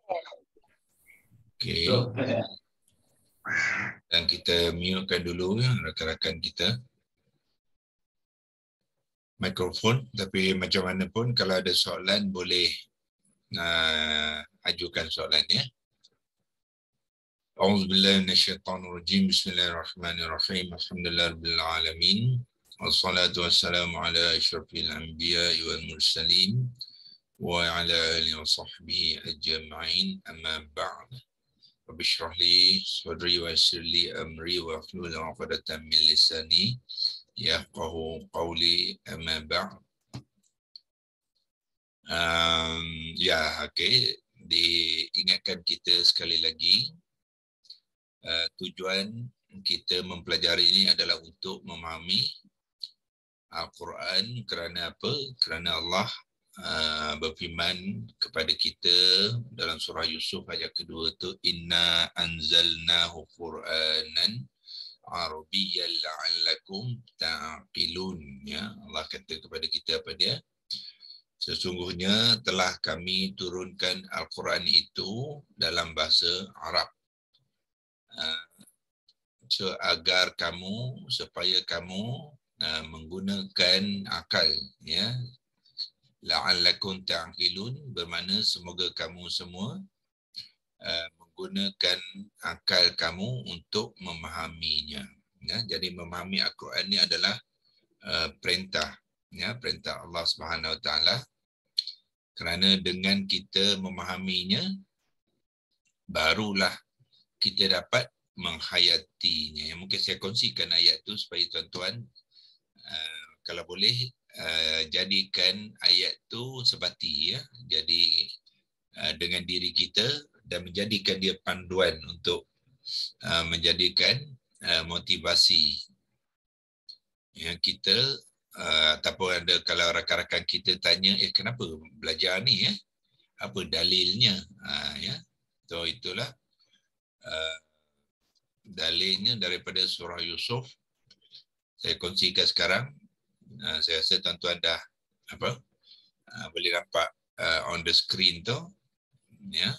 Okey. Dan kita mutekan dulu ya, rakan-rakan kita mikrofon, tapi macam mana pun kalau ada soalan boleh ajukan soalan ya. A'udzubillahi minasyaitonirrajim. Bismillahirrahmanirrahim. Alhamdulillahirabbil alamin. Wassalatu wassalamu ala asyrafil anbiya'i wal mursalin wa ala alihi wa sahbihi ajma'in. Amma ba'd. Rabbi shrah li sadri wa yassir li amri wa hlul 'uqdatam min lisani yafqahu qawli. Amma ba'd. Okey. Diingatkan kita sekali lagi, tujuan kita mempelajari ini adalah untuk memahami Al-Quran. Kerana apa? Kerana Allah berfirman kepada kita dalam surah Yusuf ayat kedua tu, inna anzalnahu Qur'anan Arabiyyan la'allakum ta'qilun. Ya, Allah kata kepada kita apa dia? Sesungguhnya telah kami turunkan Al-Quran itu dalam bahasa Arab, supaya kamu menggunakan akal, ya. La'allakum ta'qilun bermakna semoga kamu semua menggunakan akal kamu untuk memahaminya. Ya, jadi memahami Al-Quran ini adalah perintah, ya, perintah Allah Subhanahu Wa Taala. Kerana dengan kita memahaminya, barulah kita dapat menghayatinya. Mungkin saya kongsikan ayat tu supaya tuan-tuan kalau boleh jadikan ayat tu sebati, ya. Jadi dengan diri kita dan menjadikan dia panduan untuk menjadikan motivasi yang kita ataupun ada kalau rakan-rakan kita tanya, kenapa belajar ni, ya? Apa dalilnya? Ya. So itulah dalilnya daripada surah Yusuf. Saya kongsikan sekarang. Saya rasa tuan-tuan dah boleh nampak on the screen tu, ya.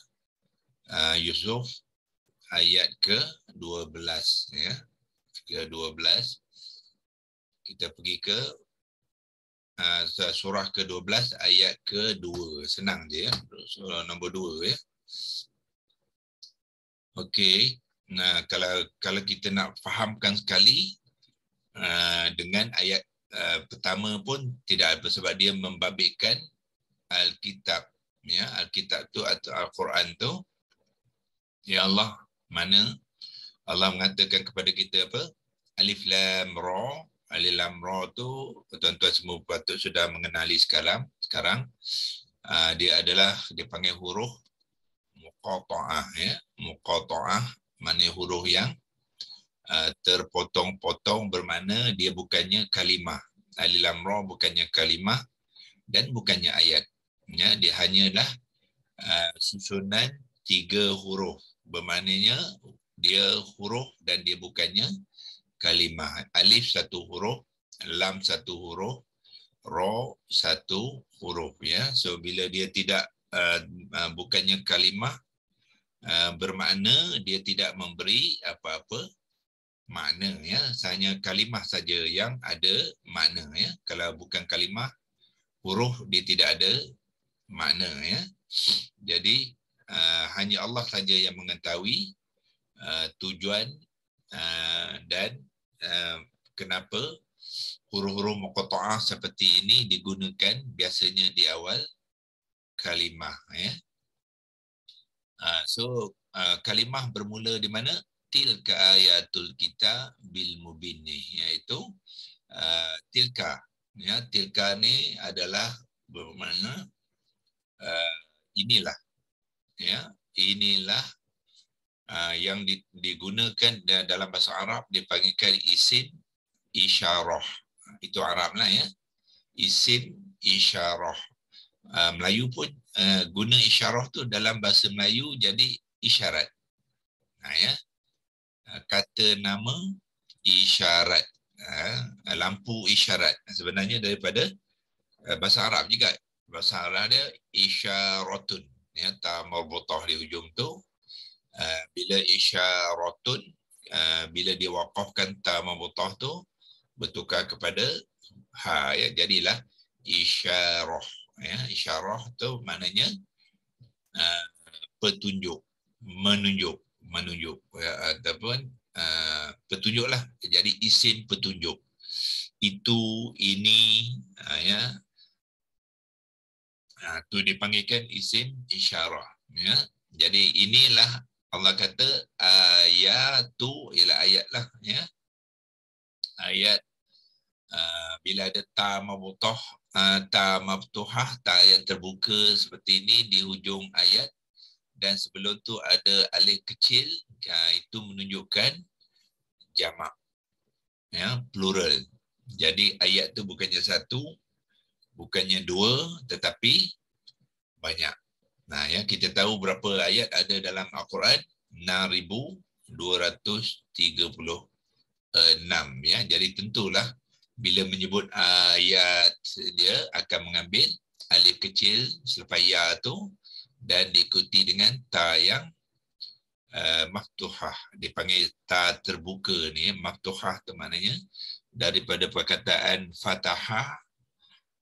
Yusuf ayat ke-12, ya. Ke-12. Kita pergi ke surah ke-12 ayat ke-2. Senang je, ya. Surah nombor 2, ya. Okey. Nah, kalau kita nak fahamkan sekali dengan ayat pertama pun tidak apa, sebab dia membabitkan Alkitab, ya. Alkitab tu atau Al-Quran tu, ya Allah, mana Allah mengatakan kepada kita apa? Alif Lam Ra. Alif Lam Ra tu tuan-tuan semua patut sudah mengenali sekarang. Dia panggil huruf muqatta'ah, ya. Muqatta'ah maknanya huruf yang terpotong-potong, bermakna dia bukannya kalimah. Alif Lam Ra bukannya kalimah dan bukannya ayat. Ya, dia hanyalah susunan 3 huruf. Bermaknanya dia huruf dan dia bukannya kalimah. Alif 1 huruf, lam 1 huruf, ra 1 huruf, ya. So bila dia tidak bukannya kalimah, bermakna dia tidak memberi apa-apa makna, ya. Hanya kalimah saja yang ada makna, ya. Kalau bukan kalimah, huruf dia tidak ada makna, ya. Jadi hanya Allah saja yang mengetahui tujuan dan kenapa huruf-huruf muqatta'ah seperti ini digunakan biasanya di awal kalimah, ya. So kalimah bermula di mana? Tilka ayatul kitab bil mubin, iaitu tilka, ya. Tilka ni adalah bermakna inilah, ya. Inilah yang digunakan dalam bahasa Arab dipanggilkan isim isyarah. Itu Arab lah, ya. Isim isyarah. Melayu pun guna isyarah tu dalam bahasa Melayu jadi isyarat. Ya. Kata nama isyarat, lampu isyarat sebenarnya daripada bahasa Arab juga. Bahasa Arab dia isyaratun, ya, ta marbutah di hujung tu. Bila isyaratun, bila dia waqafkan ta marbutah tu bertukar kepada ha, ya, jadilah isyarah, ya. Isyarah tu maknanya petunjuk, menunjuk ya, ataupun petunjuklah, jadi isim petunjuk, itu, ini, ya, tu dipanggilkan isim isyarah, ya. Jadi inilah Allah kata ayatu, ialah ayat lah, ya. Ayat bila ada ta mabutah, ta maftuhah, ta yang terbuka seperti ini di hujung ayat, dan sebelum tu ada alif kecil, itu menunjukkan jamak, ya, plural. Jadi ayat tu bukannya satu, bukannya dua, tetapi banyak. Nah, ya, kita tahu berapa ayat ada dalam Al-Quran, 6,236, ya. Jadi tentulah bila menyebut ayat, dia akan mengambil alif kecil selepas ya tu dan diikuti dengan ta yang maftuhah, dipanggil ta terbuka ni. Maftuhah tu maknanya daripada perkataan fatahah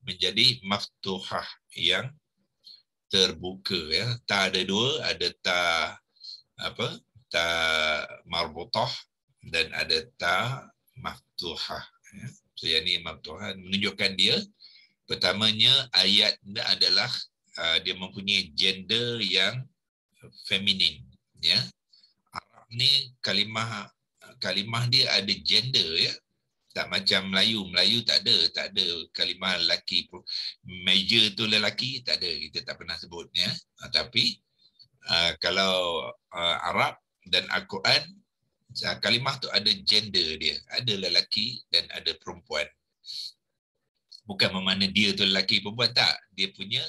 menjadi maftuhah, yang terbuka, ya. Ta ada dua, ada ta apa? Ta marbutah dan ada ta maftuhah, ya. So yang ni maftuhah menunjukkan dia, pertamanya ayat ni adalah dia mempunyai gender yang feminin, ya. Arab ni kalimah dia ada gender, ya. Tak macam Melayu tak ada kalimah lelaki. Meja tu lelaki, tak ada, kita tak pernah sebut, ya. Tapi kalau Arab dan Al-Quran, kalimah tu ada gender dia, ada lelaki dan ada perempuan. Bukan bermakna dia tu lelaki perempuan, tak, dia punya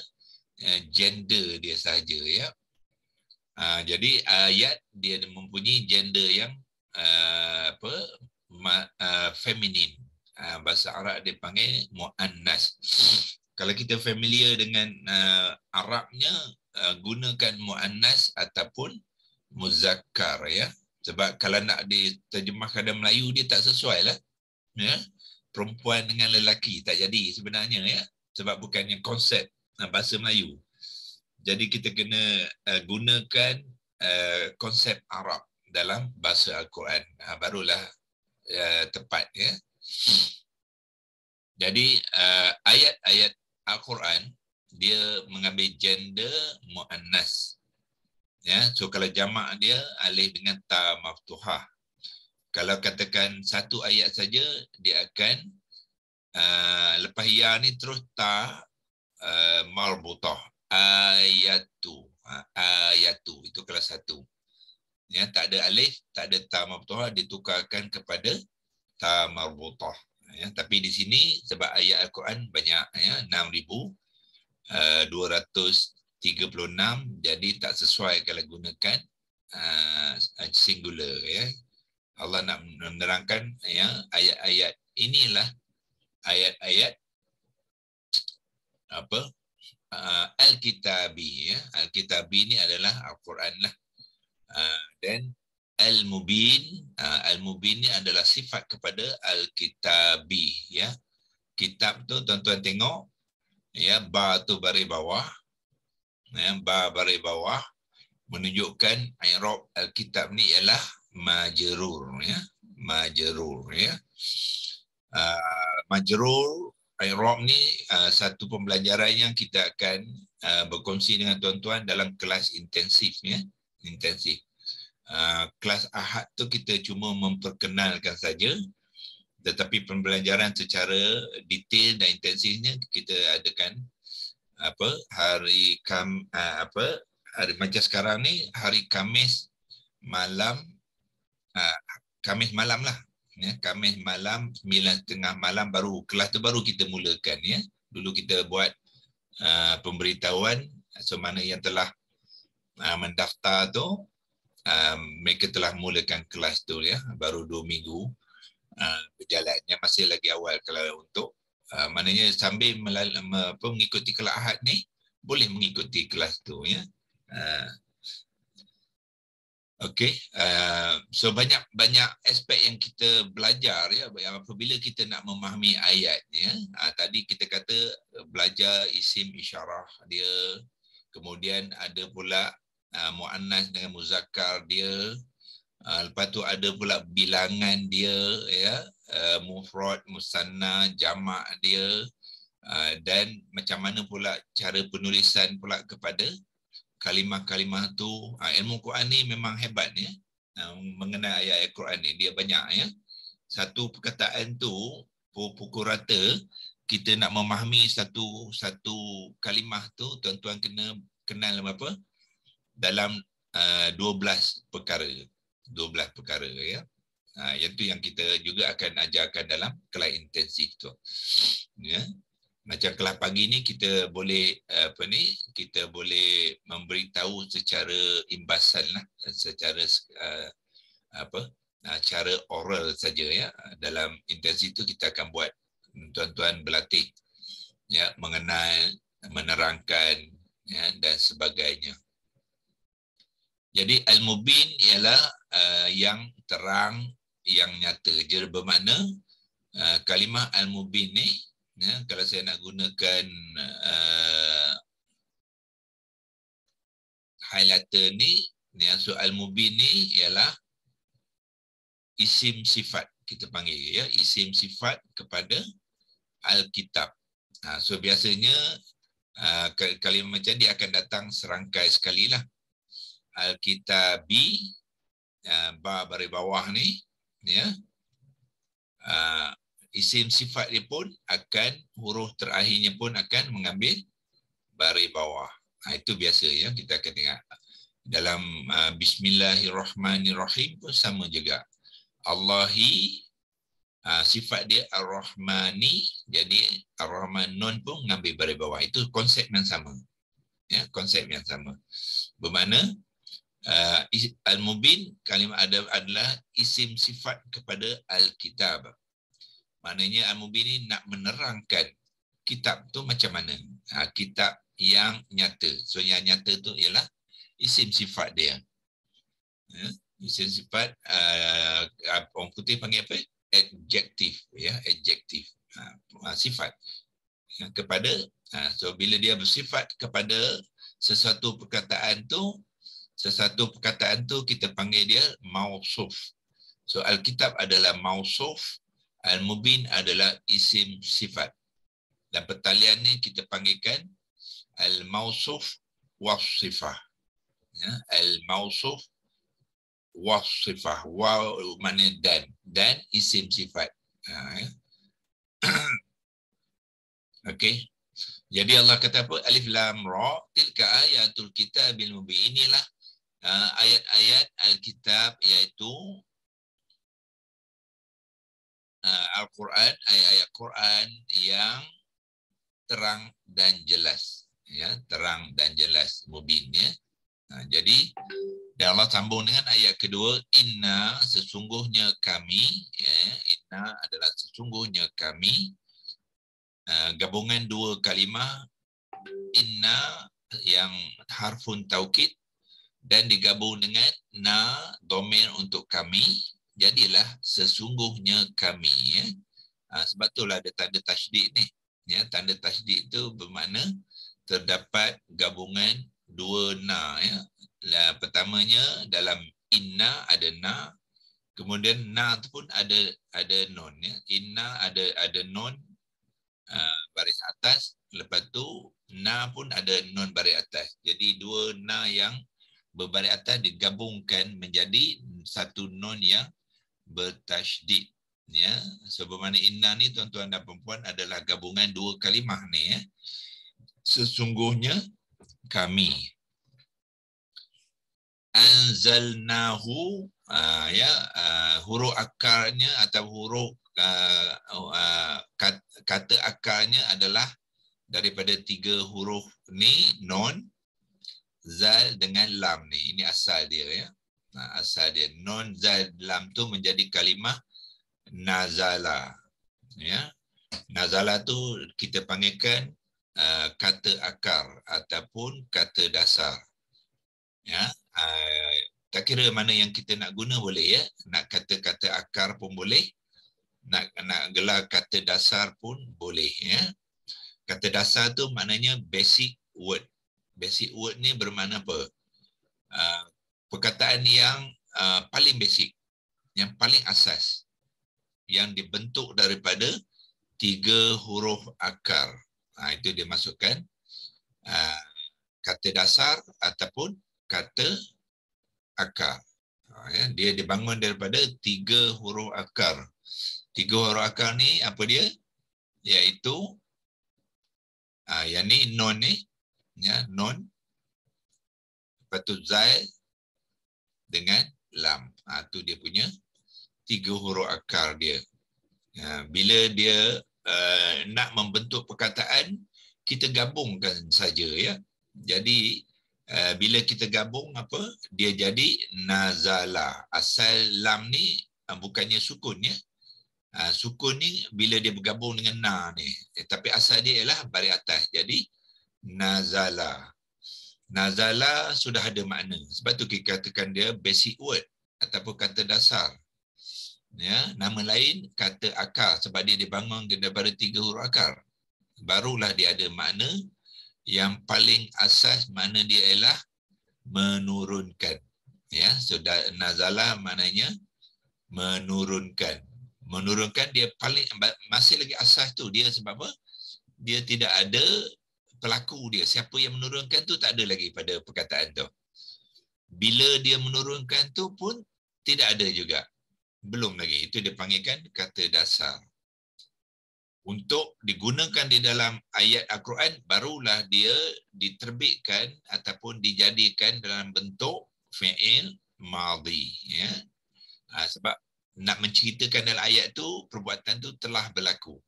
gender dia sahaja, ya. Jadi ayat dia mempunyai gender yang feminin. Bahasa Arab dia panggil muannas. Kalau kita familiar dengan Arabnya, gunakan muannas ataupun muzakkar, ya. Sebab kalau nak diterjemahkan dalam Melayu, dia tak sesuai lah, ya. Perempuan dengan lelaki tak jadi sebenarnya, ya. Sebab bukannya konsep bahasa Melayu. Jadi kita kena gunakan konsep Arab dalam bahasa Al-Quran, barulah tepat, ya. Jadi ayat-ayat Al-Quran dia mengambil gender muannas, ya. So kalau jamak dia alif dengan ta maftuhah. Kalau katakan satu ayat saja, dia akan lepas ya ni terus ta marbutah, ayatu, itu kelas satu, ya. Tak ada alif, tak ada ta maftuhah, ditukarkan kepada ta marbutah, ya. Tapi di sini sebab ayat Al-Quran banyak, ya, 6,236, jadi tak sesuai kalau gunakan singular, ya. Allah nak menerangkan, ya, ayat-ayat inilah ayat-ayat apa? Al-Kitabi, ya. Al-Kitabi ni adalah Al-Quran lah. Dan Al-Mubin, Al-Mubin ni adalah sifat kepada Al-Kitabi, ya. Kitab tu tuan-tuan tengok, ya, ba tu baris bawah, ya, ba baris bawah menunjukkan i'rab Al-Kitab ni ialah majrur, ya. Majrur, ya. Majrur i'rab ni satu pembelajaran yang kita akan berkongsi dengan tuan-tuan dalam kelas intensif, ya. Intensif. Kelas Ahad tu kita cuma memperkenalkan saja, tetapi pembelajaran secara detail dan intensifnya kita adakan hari macam sekarang ni hari Khamis malam, Khamis malam lah, ya. Khamis malam 9:30 malam baru kelas tu baru kita mulakan, ya. Dulu kita buat pemberitahuan, so mana yang telah mendaftar tu, mereka telah mulakan kelas tu, ya. Baru 2 minggu berjalannya, masih lagi awal. Kalau untuk maknanya sambil mengikuti kelas Ahad ni, boleh mengikuti kelas tu, ya. Okey, so banyak aspek yang kita belajar ya. Yang apabila kita nak memahami ayatnya, tadi kita kata belajar isim isyarah dia, kemudian ada pula muannas dengan muzakkar dia, lepas tu ada pula bilangan dia ya, mufrad, musanna, jamak dia, dan macam mana pula cara penulisan pula kepada kalimah-kalimah tu. Ilmu Quran ni memang hebat ya. Mengenai ayat-ayat Quran ni dia banyak ya. Satu perkataan tu pukul rata kita nak memahami satu kalimah tu, tuan-tuan kena kenal apa? Dalam 12 perkara. 12 perkara ya. Yang tu yang kita juga akan ajarkan dalam kelas intensif tu. Ya. Macam kelas pagi ni kita boleh kita boleh memberitahu secara imbasan lah, secara cara oral saja ya. Dalam intensif tu kita akan buat tuan-tuan berlatih ya, mengenal, menerangkan ya, dan sebagainya. Jadi al-mubin ialah yang terang, yang nyata. Jadi bermakna kalimah al-mubin ni ya, kalau saya nak gunakan highlighter ni, yang soal mubin ni ialah isim sifat, kita panggil ya, isim sifat kepada Alkitab. So biasanya kalimah macam dia akan datang serangkai sekali lah. Alkitabi, baris bawah ni ya, isim sifat dia pun akan, huruf terakhirnya pun akan mengambil baris bawah. Itu biasa ya, kita akan tengok. Dalam Bismillahirrahmanirrahim pun sama juga. Allahi, sifat dia Ar-Rahmani, jadi Ar-Rahman nun pun mengambil baris bawah. Itu konsep yang sama. Ya, konsep yang sama. Bermakna Al-Mubin, kalimah adalah isim sifat kepada Al-Kitab. Maknanya Al-Mubin ni nak menerangkan kitab tu macam mana. Kitab yang nyata. So yang nyata tu ialah isim sifat dia. Isim sifat, orang putih panggil apa? Adjektif. Ya, adjektif. Sifat. Kepada, so bila dia bersifat kepada sesuatu perkataan tu kita panggil dia mausuf. So Alkitab adalah mausuf, Al-Mubin adalah isim sifat. Dan pertalian ni kita panggilkan Al-Mausuf was-sifah. Ya, Al-Mausuf was-sifah. Wa makna dan isim sifat. Ya. Okey. Jadi Allah kata apa? Alif Lam Ra, tilka ayatul kitabil mubin. Inilah ayat-ayat Alkitab, iaitu Al-Quran, ayat-ayat Quran yang terang dan jelas. Ya, terang dan jelas, mubin ya. Jadi dan Allah sambung dengan ayat kedua, inna, sesungguhnya kami ya, inna adalah sesungguhnya kami, gabungan dua kalimah inna yang harfun taukid dan digabung dengan na, domir untuk kami, jadilah sesungguhnya kami ya. Sebab itulah ada tanda tasydid ni ya. Tanda tasydid itu bermakna terdapat gabungan dua na ya. Pertamanya dalam inna ada na, kemudian na tu pun ada nun ya. Inna ada nun baris atas, lepas tu na pun ada nun baris atas. Jadi dua na yang berbaris atas digabungkan menjadi satu nun yang bertasydid ya. So bermakna inna ni tuan-tuan dan puan adalah gabungan dua kalimah ni ya. Sesungguhnya kami anzalnahu, huruf akarnya atau huruf kata akarnya adalah daripada tiga huruf ni, nun, zal dengan lam ni. Ini asal dia ya. Asal dia nun, zal, lam tu menjadi kalimah nazala ya. Nazala tu kita panggilkan kata akar ataupun kata dasar. Ya, tak kira mana yang kita nak guna boleh ya. Nak kata-kata akar pun boleh. Nak gelar kata dasar pun boleh ya. Kata dasar tu maknanya basic word. Basic word ni bermakna apa? Perkataan yang paling basic, yang paling asas, yang dibentuk daripada 3 huruf akar. Itu dia masukkan kata dasar ataupun kata akar. Dia dibangun daripada 3 huruf akar. 3 huruf akar ni apa dia? Iaitu yang ni non ni, ya, non, lepas tu zal dengan lam. Tu dia punya 3 huruf akar dia. Bila dia nak membentuk perkataan, kita gabungkan saja ya. Jadi bila kita gabung apa? Dia jadi nazala. Asal lam ni bukannya sukun ya. Sukun ni bila dia bergabung dengan na ni. Tapi asal dia ialah baris atas. Jadi nazala. Nazala sudah ada makna. Sebab tu kita katakan dia basic word ataupun kata dasar. Ya, nama lain kata akar sebab dia dibangun daripada 3 huruf akar. Barulah dia ada makna yang paling asas, makna dia ialah menurunkan. Ya, sudah nazala maknanya menurunkan. Menurunkan dia paling masih lagi asas tu dia sebab apa? Dia tidak ada pelaku dia. Siapa yang menurunkan tu tak ada lagi pada perkataan tu. Bila dia menurunkan tu pun tidak ada juga. Belum lagi. Itu dipanggilkan kata dasar. Untuk digunakan di dalam ayat Al-Quran, barulah dia diterbitkan ataupun dijadikan dalam bentuk fi'il madhi. Ya. Sebab nak menceritakan dalam ayat tu, perbuatan tu telah berlaku.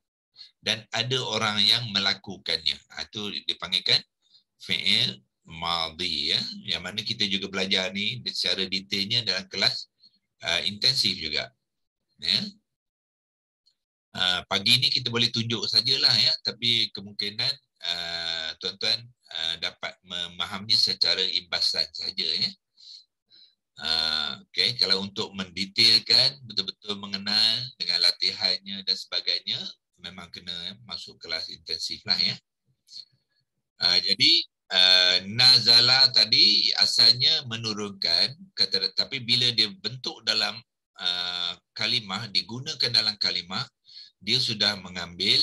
Dan ada orang yang melakukannya. Itu dipanggilkan fi'il madhi. Ya. Yang mana kita juga belajar ni secara detailnya dalam kelas intensif juga. Ya. Pagi ni kita boleh tunjuk sajalah ya, tapi kemungkinan tuan-tuan dapat memahami secara imbasan saja ya. Okay. Kalau untuk mendetailkan, betul-betul mengenal dengan latihannya dan sebagainya, memang kena masuk kelas intensif lah ya. Jadi nazala tadi asalnya menurunkan, tapi bila dia bentuk dalam kalimah, digunakan dalam kalimah, dia sudah mengambil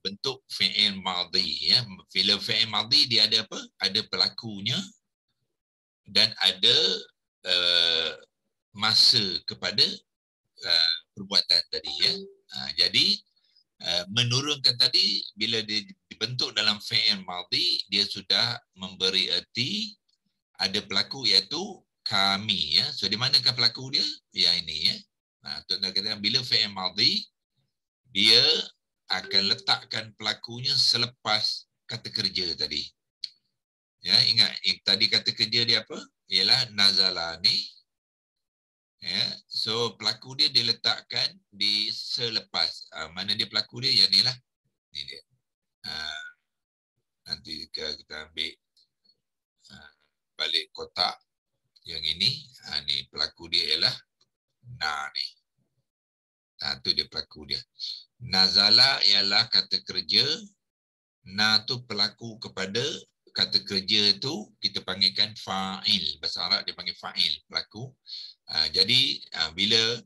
bentuk fi'il madhi ya. Fi'il madhi dia ada apa? Ada pelakunya dan ada masa kepada perbuatan tadi ya. Jadi menurunkan tadi bila dia dibentuk dalam fi'il madhi, dia sudah memberi erti ada pelaku iaitu kami ya. So di manakah pelaku dia? Yang ini ya. Tuan-tuan kata bila fi'il madhi, dia akan letakkan pelakunya selepas kata kerja tadi. Ya, ingat tadi kata kerja dia apa? Ialah nazala ni. Ya, so pelaku dia diletakkan di selepas. Mana dia pelaku dia? Yang ni lah. Ni dia. Nanti kita ambil balik kotak yang ini. Ni pelaku dia ialah na ni. Itu dia pelaku dia. Nazala ialah kata kerja. Na tu pelaku kepada kata kerja tu kita panggilkan fa'il. Bahasa Arab dia panggil fa'il, pelaku. Jadi bila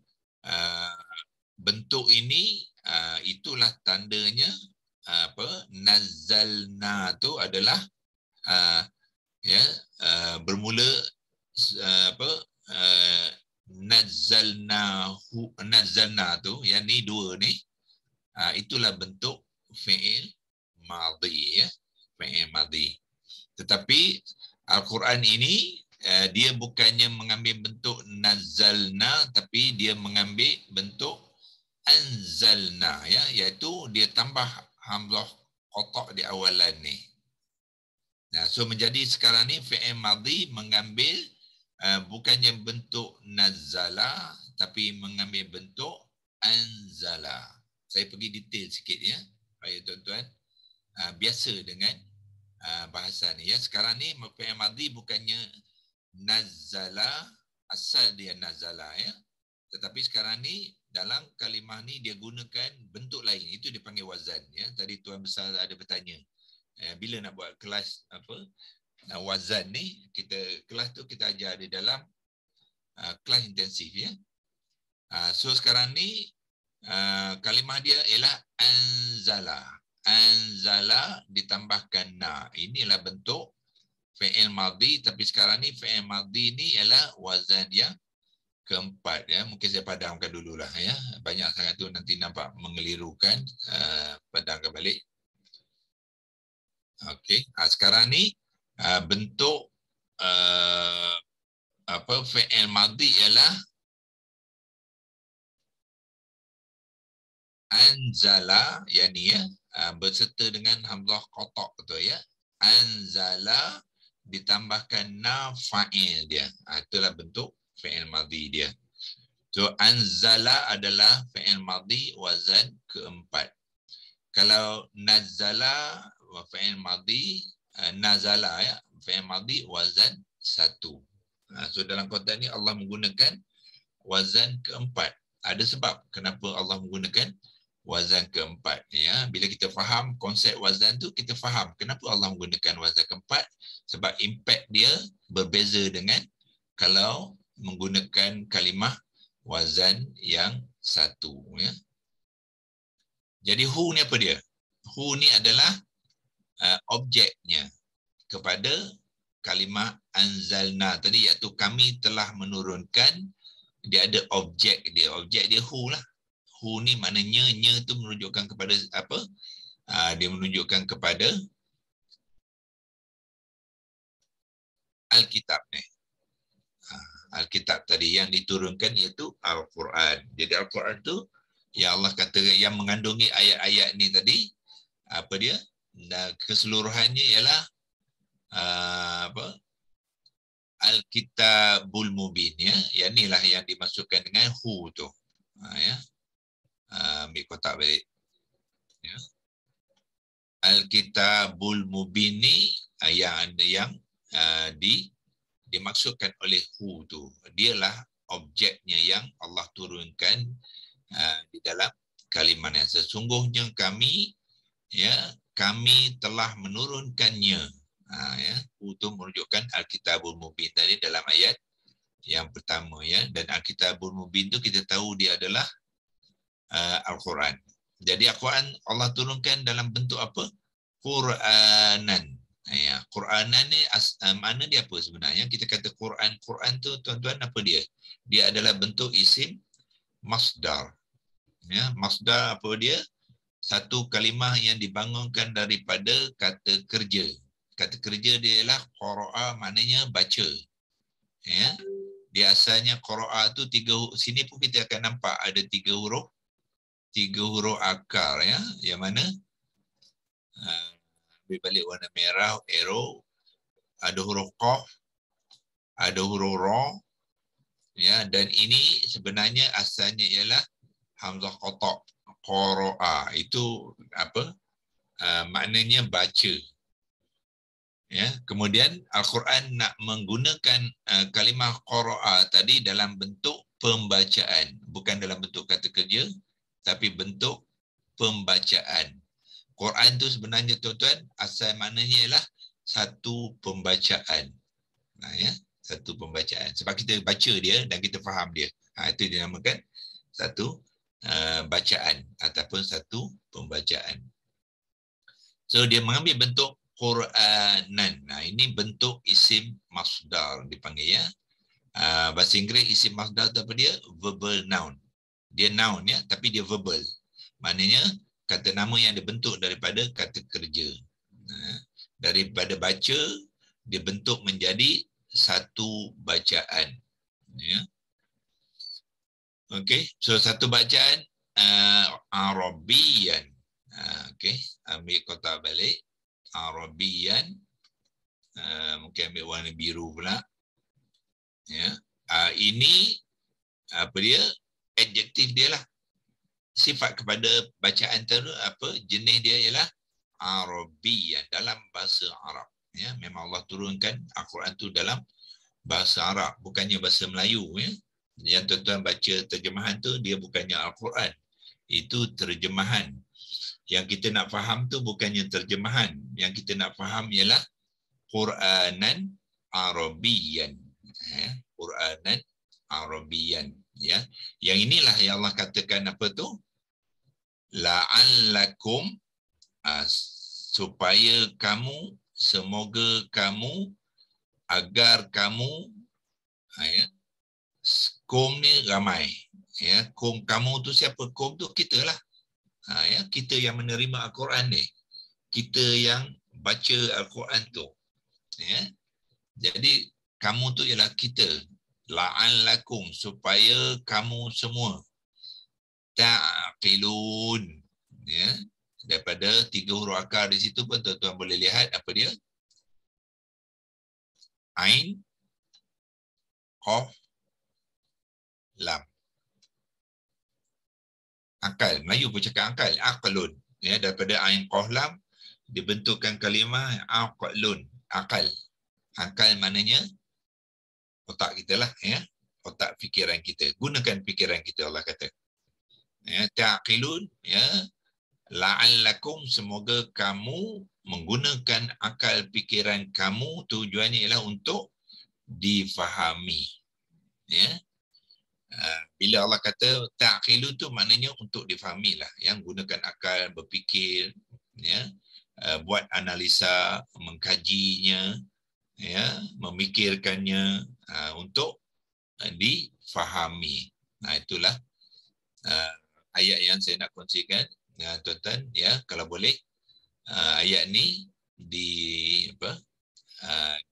bentuk ini, itulah tandanya nazzalna tu adalah bermula nazzalna tu, yang ni dua ni, itulah bentuk fi'il madhi ya, fi'il madhi. Tetapi Al-Quran ini dia bukannya mengambil bentuk nazzalna, tapi dia mengambil bentuk anzalna ya, iaitu dia tambah hamzah qata' di awalan ni. So menjadi sekarang ni fi'il madhi mengambil bukannya bentuk nazzala, tapi mengambil bentuk anzala. Saya pergi detail sikit ya, supaya tuan-tuan biasa dengan Bahasa ni ya. Sekarang ni fi'il madhi bukannya nazala, asal dia nazala ya. Tetapi sekarang ni dalam kalimah ni dia gunakan bentuk lain. Itu dipanggil wazan ya. Tadi Tuan Besar ada bertanya. Bila nak buat kelas wazan ni, kelas tu kita ajar di dalam kelas intensif ya. So sekarang ni kalimah dia ialah anzala. Anzala ditambahkan na. Inilah bentuk fi'il madhi, tapi sekarang ni fi'il madhi ni ialah wazan yang keempat ya. Mungkin saya padamkan dululah ya. Banyak sangat tu nanti nampak mengelirukan. Padamkan balik. Okey. Sekarang ni bentuk fi'il madhi ialah anzala, yang ni ya, berserta dengan hamzah qata' tu ya. Anzala ditambahkan na fa'il dia. Itulah bentuk fi'il madhi dia. So anzala adalah fi'il madhi wazan keempat. Kalau nazala fi'il madhi, nazala ya, fi'il madhi wazan satu. So dalam konteks ni Allah menggunakan wazan keempat. Ada sebab kenapa Allah menggunakan wazan keempat ya. Bila kita faham konsep wazan tu, kita faham kenapa Allah menggunakan wazan keempat, sebab impact dia berbeza dengan kalau menggunakan kalimah wazan yang satu ya. Jadi hu ni apa dia? Hu ni adalah objeknya kepada kalimah anzalna tadi, iaitu kami telah menurunkan. Dia ada objek dia. Objek dia hu lah. Hu ni maknanya, nya tu menunjukkan kepada apa? Dia menunjukkan kepada Alkitab ni. Alkitab tadi yang diturunkan iaitu Al-Quran. Jadi Al-Quran tu yang Allah kata yang mengandungi ayat-ayat ni tadi, apa dia? Keseluruhannya ialah Al-Kitabul Mubin ya. Yang inilah yang dimasukkan dengan hu tu. Ya. Ambil kotak balik. Ya. Al-Kitabul Mubin ni yang dimaksudkan oleh hu tu. Dialah objeknya yang Allah turunkan di dalam kalimatnya. Sesungguhnya kami telah menurunkannya. Ya, itu menunjukkan Al-Kitabul Mubin tadi dalam ayat yang pertama ya. Dan Al-Kitabul Mubin tu kita tahu dia adalah Al-Quran. Jadi Al-Quran Allah turunkan dalam bentuk apa? Quranan. Ya, Quranan ni makna dia apa sebenarnya? Kita kata Quran. Quran tu tuan-tuan apa dia? Dia adalah bentuk isim masdar. Ya, masdar apa dia? Satu kalimah yang dibangunkan daripada kata kerja. Kata kerja dia ialah qara'a, maknanya baca. Ya. Dia asalnya qara'a tu sini pun kita akan nampak ada tiga huruf akar ya. Yang mana ambil balik warna merah, arrow, ada huruf qaf, ada huruf ra. Ya, dan ini sebenarnya asalnya ialah hamzah qata', qara'a. Itu apa? Maknanya baca. Ya, kemudian Al-Quran nak menggunakan kalimah qara'a tadi dalam bentuk pembacaan, bukan dalam bentuk kata kerja, tapi bentuk pembacaan. Quran tu sebenarnya tuan-tuan asal maknanya ialah satu pembacaan. Ya, satu pembacaan. Sebab kita baca dia dan kita faham dia. Itu dinamakan satu bacaan ataupun satu pembacaan. So dia mengambil bentuk Quranan. Ini bentuk isim masdar dipanggil ya. Bahasa Inggeris isim masdar tu apa dia? Verbal noun. Dia noun ya, tapi dia verbal. Maknanya kata nama yang dibentuk daripada kata kerja. Daripada baca dia bentuk menjadi satu bacaan. Ya. Okey, so satu bacaan Arabian. Okey, ambil kotak balik. Arabian, mungkin ambil warna biru pula. Ya, ini apa dia? Adjektif dia lah. Sifat kepada bacaan tu apa? Jenis dia ialah Arabiyyan, dalam bahasa Arab. Ya, memang Allah turunkan Al-Quran tu dalam bahasa Arab, bukannya bahasa Melayu. Ya. Yang tuan-tuan baca terjemahan tu, dia bukannya Al-Quran. Itu terjemahan. Yang kita nak faham tu bukannya terjemahan. Yang kita nak faham ialah Quranan Arabiyyan. Ya, Quranan Arabiyyan. Ya. Yang inilah yang Allah katakan apa tu? La'allakum, supaya kamu, semoga kamu, agar kamu, ya, kum ni ramai. Ya, kum kamu tu siapa? Kum tu kita lah. Ya, kita yang menerima Al-Quran ni. Kita yang baca Al-Quran tu. Ya. Jadi kamu tu ialah kita. La'allakum, supaya kamu semua ta'qilun. Ya. Daripada 3 huruf akar di situ pun tuan-tuan boleh lihat apa dia? Ain, Qaf, Lam. Akal. Melayu pun cakap akal. Aqlun. Ya, daripada Ain, Qaf, Lam dibentukkan kalimah aqlun. Akal. Akal maknanya otak kita lah. Ya. Otak fikiran kita. Gunakan fikiran kita, Allah kata. Ya, ta'qilun. Ya. La'allakum, semoga kamu menggunakan akal fikiran kamu, tujuannya ialah untuk difahami. Ya. Bila Allah kata ta'qilu tu maknanya untuk difahami lah, yang gunakan akal, berfikir, ya, buat analisa, mengkajinya, ya, memikirkannya, untuk difahami. Nah, itulah ayat yang saya nak kongsikan tuan-tuan. Ya, kalau boleh ayat ni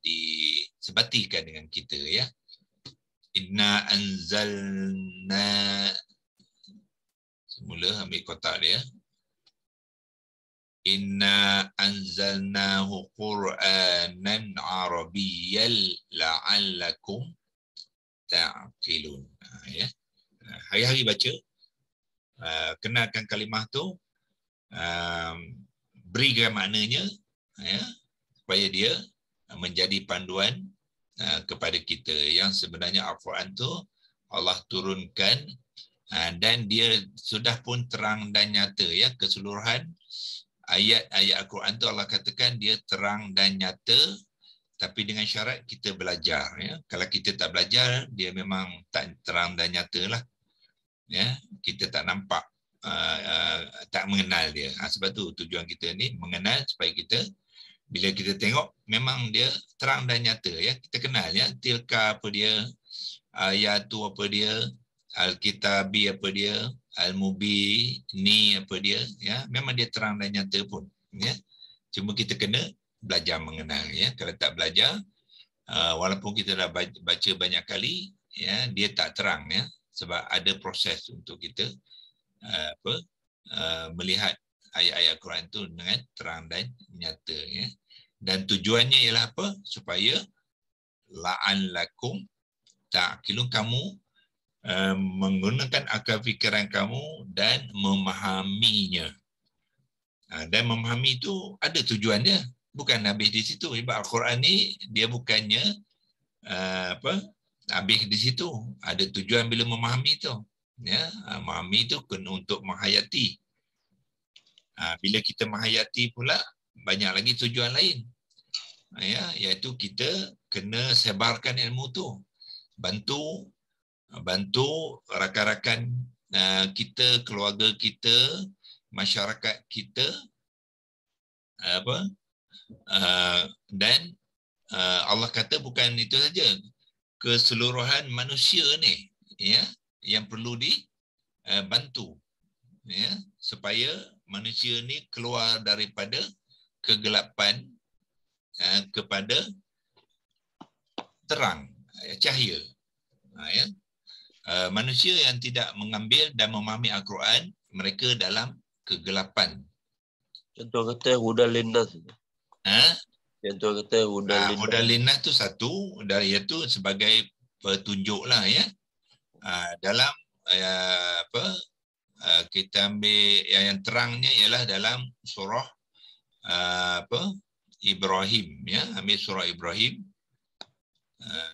disebatikan dengan kita. Ya, inna anzalna, semula ambil kotak dia. Inna anzalnahu Qur'anan Arabiyyal la'allakum ta'qilun. Ya. Hari-hari baca, kenalkan kalimah tu, berikan maknanya, ya, supaya dia menjadi panduan kepada kita. Yang sebenarnya Al-Quran tu Allah turunkan, dan dia sudah pun terang dan nyata. Ya, keseluruhan ayat-ayat Al-Quran tu Allah katakan dia terang dan nyata, tapi dengan syarat kita belajar. Ya. Kalau kita tak belajar, dia memang tak terang dan nyata lah. Ya, kita tak nampak, tak mengenal dia. Sebab tu tujuan kita ni mengenal, supaya kita, bila kita tengok, memang dia terang dan nyata. Ya, kita kenal. Ya, tilka apa dia, ayatu apa dia, al-kitabi apa dia, al-mubini apa dia. Ya, memang dia terang dan nyata pun. Ya, cuma kita kena belajar mengenal. Ya, kalau tak belajar, walaupun kita dah baca banyak kali, ya, dia tak terang. Ya, sebab ada proses untuk kita melihat ayat-ayat Quran itu dengan terang dan nyata. Ya. Dan tujuannya ialah apa? Supaya la'allakum ta'qilun, kamu menggunakan akal fikiran kamu dan memahaminya. Dan memahami itu ada tujuannya, bukan habis di situ. Sebab Al-Quran ni dia bukannya habis di situ. Ada tujuan bila memahami itu. Ya, memahami itu kena untuk menghayati. Bila kita menghayati pula, banyak lagi tujuan lain. Ya, iaitu kita kena sebarkan ilmu tu. Bantu rakan-rakan kita, keluarga kita, masyarakat kita, dan Allah kata bukan itu saja, keseluruhan manusia ni, ya, yang perlu dibantu, ya, supaya manusia ni keluar daripada kegelapan kepada terang, cahaya. Ya. Manusia yang tidak mengambil dan memahami Al-Quran, mereka dalam kegelapan. Contoh kata hudal linnas. Contoh kata hudal linnas. Hudal linnas tu satu, iaitu sebagai petunjuk lah, ya. Dalam kita ambil yang terangnya ialah dalam surah Ibrahim, ya. Ambil surah Ibrahim.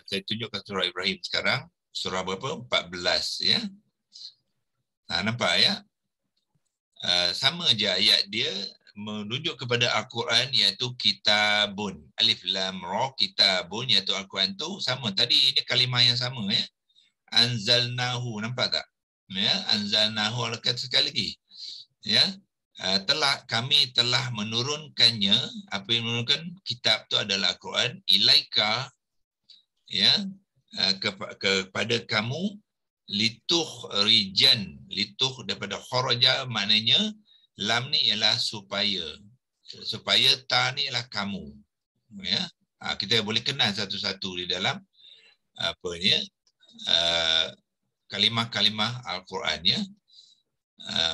Saya tunjukkan surah Ibrahim sekarang. Surah berapa? 14, ya. Nampak ya? Sama je ayat dia menunjuk kepada Al-Quran, iaitu kitabun. Alif lam ra, kitabun, iaitu Al-Quran tu sama. Tadi ini kalimah yang sama, ya. Anzalnahu, nampak tak? Ya, anzalnahu, kata sekali lagi. Ya. Kami telah menurunkannya. Apa yang menurunkan? Kitab tu adalah Al-Quran. Ilaika, ya, kepada kamu, lituh daripada kharaja, maknanya lam ni ialah supaya ta ni ialah kamu, ya. Kita boleh kenal satu-satu di dalam apa ni, kalimah-kalimah Al-Quran, ya.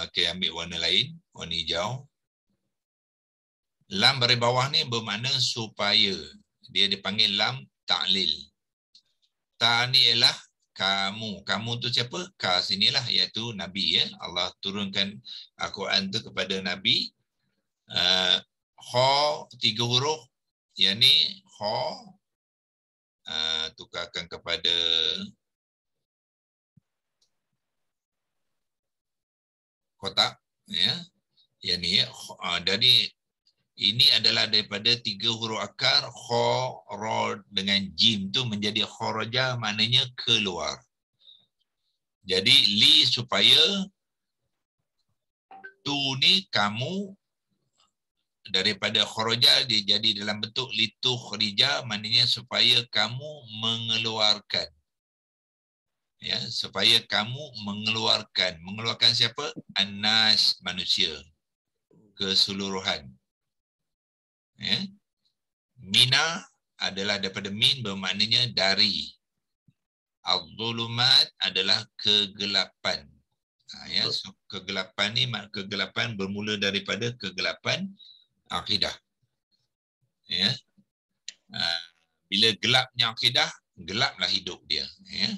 Okey, ambil warna lain, warna hijau. Lam baris bawah ni bermakna supaya. Dia dipanggil lam ta'lil. Ta ni ialah kamu. Kamu tu siapa? Ka sinilah, iaitu Nabi, ya. Allah turunkan Al-Quran tu kepada Nabi. Kha 3 huruf, yang ni kha, tukarkan kepada kotak, ya. Yang ni, dari ini adalah daripada 3 huruf akar, kha, ra dengan jim tu menjadi kharaja, maknanya keluar. Jadi li supaya, tu ni kamu, daripada kharaja dia jadi dalam bentuk litukhrija, maknanya supaya kamu mengeluarkan. Ya, supaya kamu mengeluarkan. Mengeluarkan siapa? An-nas, manusia. Keseluruhan. Ya. Mina adalah daripada min, bermaknanya dari. Al-zulumat adalah kegelapan. Ya, so kegelapan ni, kegelapan bermula daripada kegelapan akidah. Ya. Bila gelapnya akidah, gelaplah hidup dia. Ya.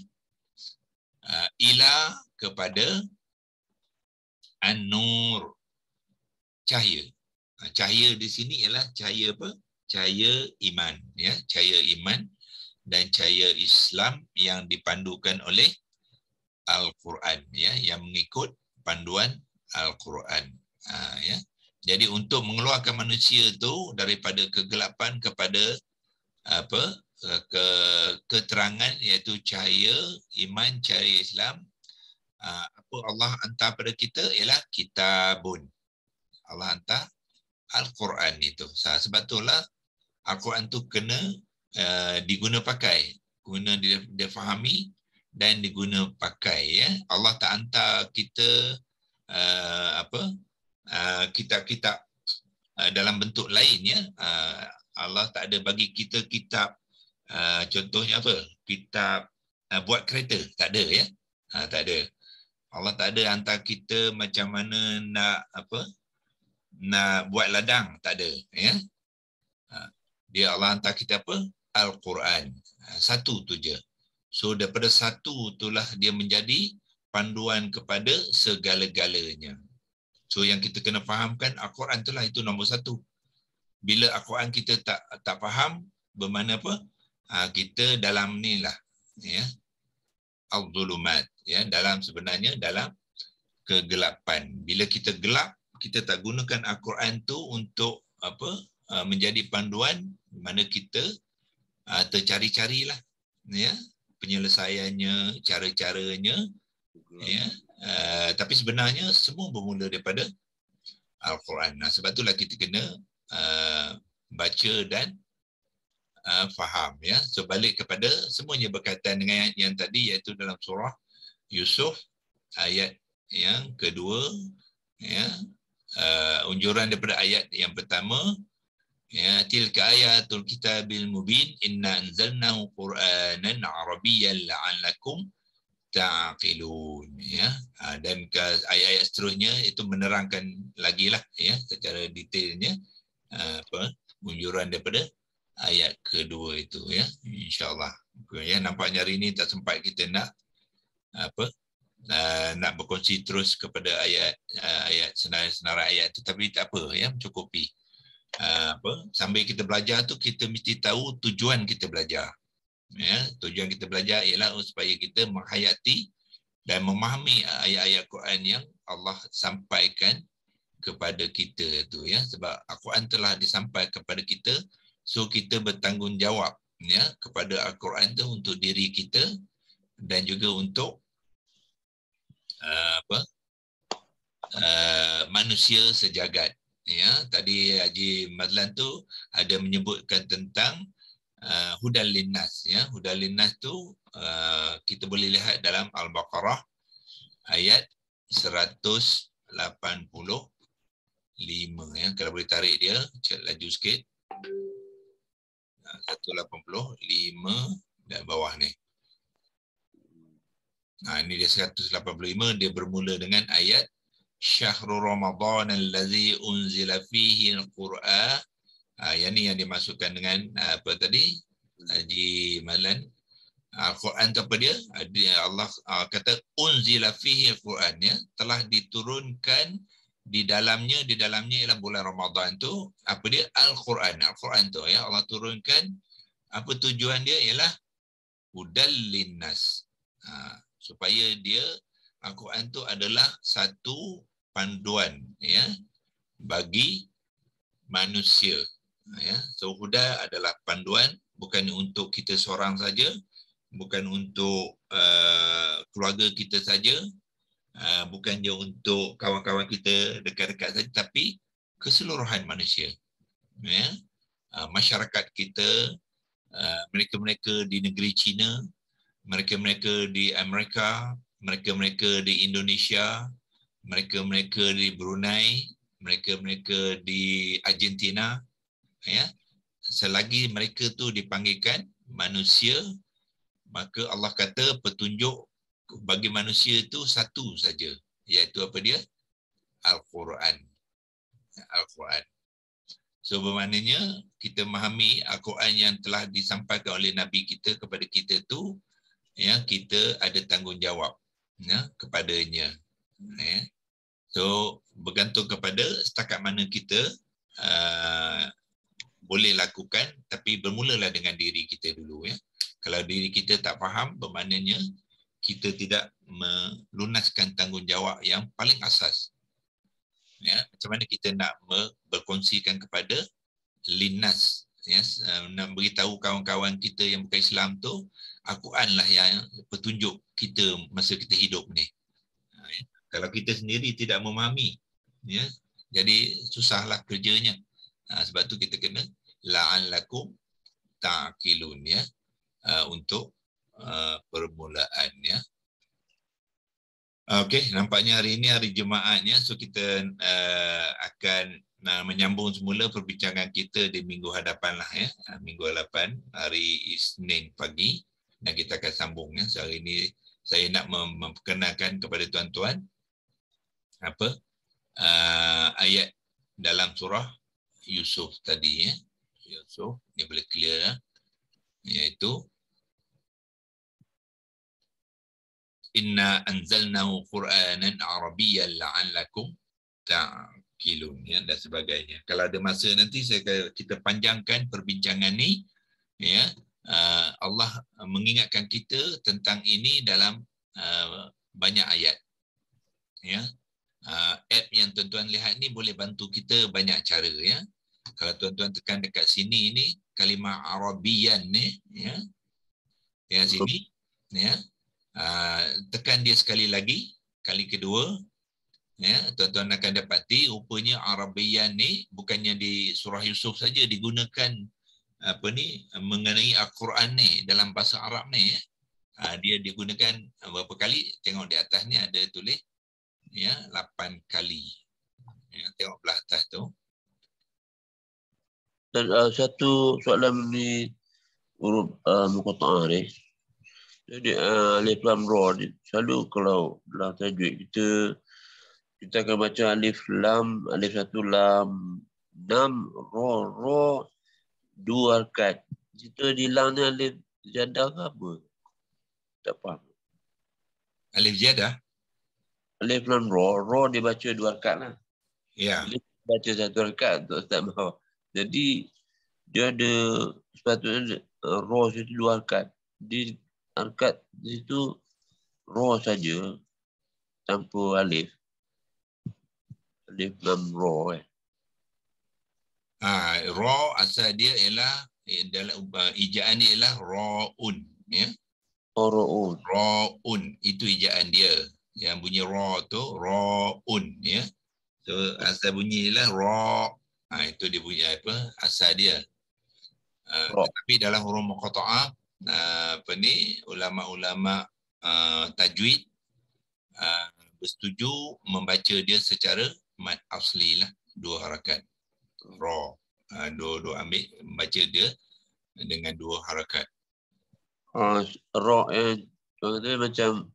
Ila kepada an-nur, cahaya. Cahaya di sini ialah cahaya apa? Cahaya iman, ya, cahaya iman dan cahaya Islam yang dipandukan oleh Al-Quran, ya, yang mengikut panduan Al-Quran. Ya. Jadi untuk mengeluarkan manusia tu daripada kegelapan kepada apa? Keterangan, iaitu cahaya iman, cahaya Islam. Apa Allah hantar pada kita ialah kitabun. Allah hantar Al-Quran itu. Sebab itulah Al-Quran tu kena diguna pakai, guna dia fahami dan diguna pakai, ya. Allah tak hantar kita kitab-kitab dalam bentuk lain, ya. Allah tak ada bagi kita kitab, contohnya apa? Kitab buat kereta, tak ada, ya. Tak ada. Allah tak ada hantar kita macam mana nak buat ladang, tak ada, ya. Dia Allah hantar kita apa? Al-Quran. Satu tu je. So daripada satu itulah dia menjadi panduan kepada segala-galanya. So yang kita kena fahamkan, Al-Quran itulah, itu nombor satu. Bila Al-Quran kita tak faham, bermakna apa? Kita dalam ni lah, ya. Al-zulumat, ya, sebenarnya dalam kegelapan. Bila kita gelap, kita tak gunakan Al-Quran tu untuk apa? Menjadi panduan, mana kita tercari-carilah, ya, penyelesaiannya, cara-caranya, ya. Tapi sebenarnya semua bermula daripada Al-Quran. Sebab itulah kita kena baca dan faham, ya. So balik kepada semuanya berkaitan dengan yang tadi, iaitu dalam surah Yusuf ayat yang kedua, ya. Unjuran daripada ayat yang pertama, ya, tilka ayatul kitabil mubin inna anzalnahu qur'anan arabiyyan la'allakum ta'qilun, ya. Dan ke ayat-ayat seterusnya itu menerangkan lagi lah, ya, secara detailnya unjuran daripada ayat kedua itu, ya. InsyaAllah, ya. Nampaknya hari ini tak sempat kita nak nak berkongsi terus kepada ayat senarai-senarai ayat, tetapi tak apa, ya, mencukupi. sambil kita belajar tu kita mesti tahu tujuan kita belajar. Ya, tujuan kita belajar ialah supaya kita menghayati dan memahami ayat-ayat Quran yang Allah sampaikan kepada kita tu, ya. Sebab Al-Quran telah disampaikan kepada kita, so kita bertanggungjawab, ya, kepada Al-Quran tu untuk diri kita dan juga untuk manusia sejagat. Ya, tadi Haji Madlan tu ada menyebutkan tentang hudal linnas, ya. Hudal linnas tu kita boleh lihat dalam Al-Baqarah ayat 185, ya. Kalau boleh tarik dia, laju sikit. 185 dan bawah ni. Ini dia 185, dia bermula dengan ayat Syahrul Ramadan allazi unzila fihi al-Qur'an. Yang ni yang dimasukkan dengan apa tadi Haji Malan. Al-Quran tu apa dia? Allah kata unzila fihi al-Quran, ya, telah diturunkan di dalamnya ialah bulan Ramadan tu apa dia? Al-Quran. Al-Quran tu, ya, Allah turunkan. Apa tujuan dia? Ialah hudal linnas. Supaya dia Al-Quran tu adalah satu panduan, ya, bagi manusia. Ya, so huda adalah panduan, bukan untuk kita seorang saja, bukan untuk keluarga kita saja, bukan je untuk kawan-kawan kita dekat-dekat saja, tapi keseluruhan manusia. Ya, masyarakat kita, mereka-mereka di negeri China, mereka-mereka di Amerika, mereka-mereka di Indonesia, mereka-mereka di Brunei, mereka-mereka di Argentina, ya, selagi mereka tu dipanggilkan manusia, maka Allah kata petunjuk bagi manusia itu satu saja, iaitu apa dia? Al-Quran. Al-Quran. So bermaknanya kita memahami Al-Quran yang telah disampaikan oleh Nabi kita kepada kita tu, ya, kita ada tanggungjawab, ya, kepadanya. Ya. So bergantung kepada setakat mana kita boleh lakukan, tapi bermulalah dengan diri kita dulu, ya. Kalau diri kita tak faham, bermaknanya kita tidak melunaskan tanggungjawab yang paling asas. Ya, macam mana kita nak berkongsikan kepada linnas, ya, nak beritahu kawan-kawan kita yang bukan Islam tu, Al-Quran lah yang petunjuk kita masa kita hidup ni. Ya. Kalau kita sendiri tidak memahami, ya, jadi susahlah kerjanya. Sebab tu kita kena la'allakum ta'qilun, ya, untuk permulaan, ya. Okey, nampaknya hari ini hari Jumaatnya, so kita akan menyambung semula perbincangan kita di minggu hadapan lah, ya. Minggu hadapan hari Isnin pagi, dan kita akan sambung, ya. So hari ini saya nak memperkenalkan kepada tuan-tuan apa ayat dalam surah Yusuf tadi, ya. Yusuf ni boleh clear, ya. Iaitu inna anzalnahu Qur'anan Arabiyyan la'allakum ta'qilun, ya, dan sebagainya. Kalau ada masa nanti kita panjangkan perbincangan ni, ya. Allah mengingatkan kita tentang ini dalam banyak ayat, ya. App yang tuan-tuan lihat ni boleh bantu kita banyak cara, ya. Kalau tuan-tuan tekan dekat sini ni kalimah Arabiyan ni, ya, yang sini, ya, tekan dia sekali lagi, kali kedua, ya, tuan-tuan akan dapati rupanya Arabiyan ni bukannya di surah Yusuf saja digunakan apa ni mengenai Al-Quran ni dalam bahasa Arab ni, ya. Dia digunakan berapa kali? Tengok di atas ni ada tulis, ya, 8 kali. Ya, tengok belah atas tu. Dan satu soalan ni huruf muqatta'ah ni. Jadi alif lam ra selalu kalau dalam tajwid kita akan baca alif satu lam 6 ra 2 harakat. Kita di lam ni alif jadah ke apa? Tak faham. Alif jadah? Alif lam ra dibaca 2 harakat lah. Ya. Alif baca 1 harakat untuk Ustaz mahu. Jadi dia ada sepatutnya ra itu 2 harkat. Di harkat di situ ra saja tanpa alif. Alif lam ra . Ra asal dia ialah dalam ejaan dia ialah raun, ya. Raun. Raun itu ejaan dia. Yang bunyi ra tu raun, ya. So asal bunyi ialah ra. Itu dia punya apa? Asal dia. Tetapi dalam huruf muqatta'ah ulama-ulama tajwid bersetuju membaca dia secara mad asli lah, 2 harakat. Ra. Dua ambil membaca dia dengan 2 harakat. Ra yang dia macam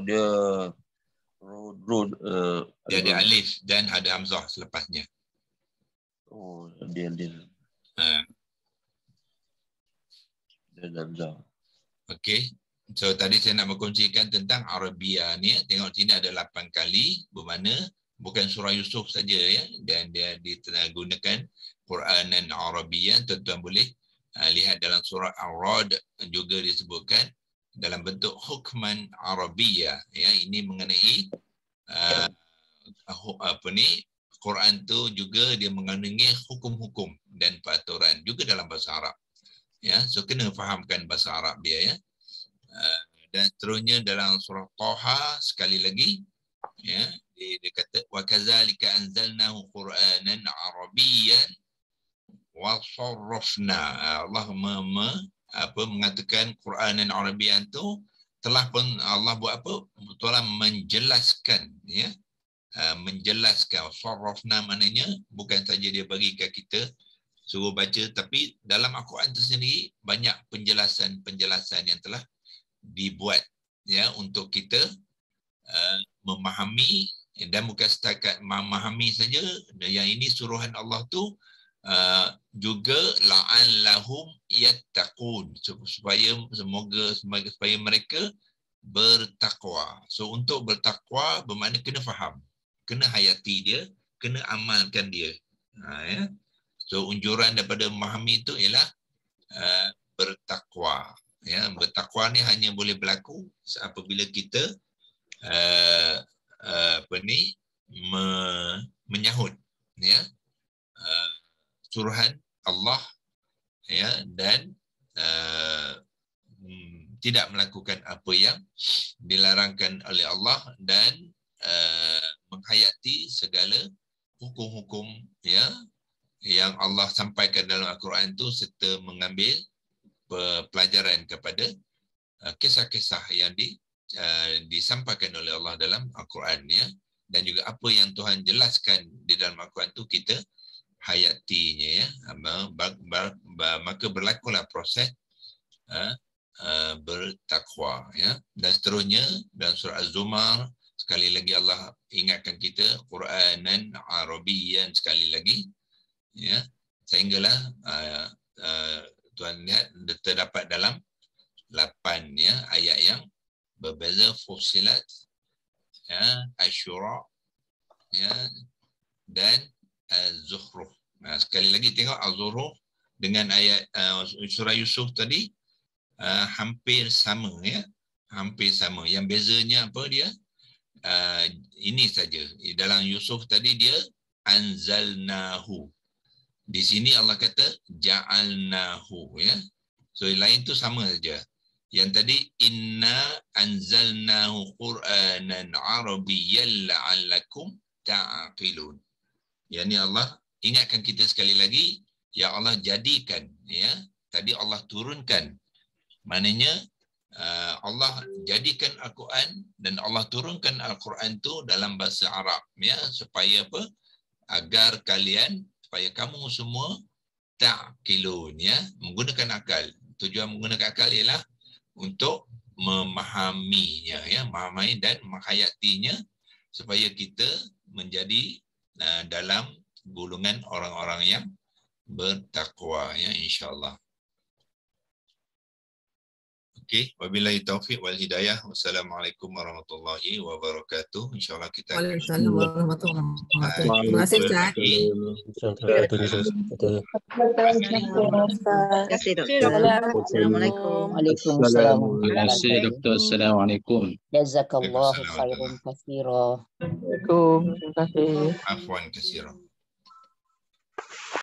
dia road Dia ada alif dan ada hamzah selepasnya. Dia dan hamzah. Okey. So tadi saya nak berkongsikan tentang Arabia ni. Tengok sini ada 8 kali, bermakna bukan surah Yusuf saja, ya, dan dia digunakan Quranan Arabia. Tuan-tuan boleh lihat dalam surah Ar-Ra'd juga disebutkan dalam bentuk hukman Arabia, ya. Ini mengenai Quran tu juga dia mengandungi hukum-hukum dan peraturan juga dalam bahasa Arab, ya. So kena fahamkan bahasa Arab dia, ya. Dan seterusnya dalam surah Taha sekali lagi, ya, dia kata wa kadzalika anzalnahu Qur'anan Arabiyyan wa sarrafna. Allah mengatakan Quranan Arabiyyan tu telah pun Allah buat apa? Telah menjelaskan, ya. Menjelaskan. Sarrafna maknanya bukan saja dia bagi kat kita suruh baca, tapi dalam Al-Quran itu sendiri banyak penjelasan-penjelasan yang telah dibuat, ya, untuk kita memahami, dan bukan setakat memahami saja. Yang ini suruhan Allah tu juga la'allahum yattaqun, supaya mereka bertakwa. So untuk bertakwa bermakna kena faham, kena hayati dia, kena amalkan dia. Ya. So unjuran daripada memahami itu ialah bertakwa. Ya, bertakwa ni hanya boleh berlaku apabila kita menyahut, ya, suruhan Allah, ya, dan tidak melakukan apa yang dilarangkan oleh Allah, dan menghayati segala hukum-hukum, ya, yang Allah sampaikan dalam Al-Quran itu, serta mengambil pelajaran kepada kisah-kisah yang disampaikan oleh Allah dalam Al-Quran, ya. Dan juga apa yang Tuhan jelaskan di dalam Al-Quran itu kita hayatinya, ya. Maka berlakulah proses bertakwa, ya. Dan seterusnya dalam surah Az-Zumar sekali lagi Allah ingatkan kita Quranan Arabiyyan sekali lagi, ya, sehinggalah tuan lihat terdapat dalam 8, ya, ayat yang berbeza. Fussilat, ya, Asy-Syura, ya, dan Az-Zukhruf. Sekali lagi tengok Az-Zukhruf dengan ayat surah Yusuf tadi hampir sama, ya, hampir sama. Yang bezanya apa dia? Ini saja. Dalam Yusuf tadi dia anzalnahu. Di sini Allah kata ja'alnahu, ya. So lain tu sama saja. Yang tadi inna anzalnahu Qur'anan Arabiyyan la'allakum ta'qilun. Yang ni Allah ingatkan kita sekali lagi, ya Allah jadikan, ya. Tadi Allah turunkan. Maknanya Allah jadikan Al-Quran dan Allah turunkan Al-Quran tu dalam bahasa Arab, ya, supaya apa? Agar kalian, supaya kamu semua ta'qilun, ya, menggunakan akal. Tujuan menggunakan akal ialah untuk memahaminya, ya, memahami dan menghayatinya, supaya kita menjadi dalam golongan orang-orang yang bertakwa, ya, insya-Allah. Okey, wabillahi taufiq wal hidayah. Wassalamualaikum warahmatullahi wabarakatuh. InsyaAllah kita akan Waalaikumsalam warahmatullahi wabarakatuh. jumpa Terima kasih Ustaz. lagi. Terima kasih doktor. Assalamualaikum. Waalaikumsalam. Terima kasih doktor. Assalamualaikum. Jazakallahu Waalaikumsalam khairan katsira. Assalamualaikum. Terima kasih. Afwan katsiran.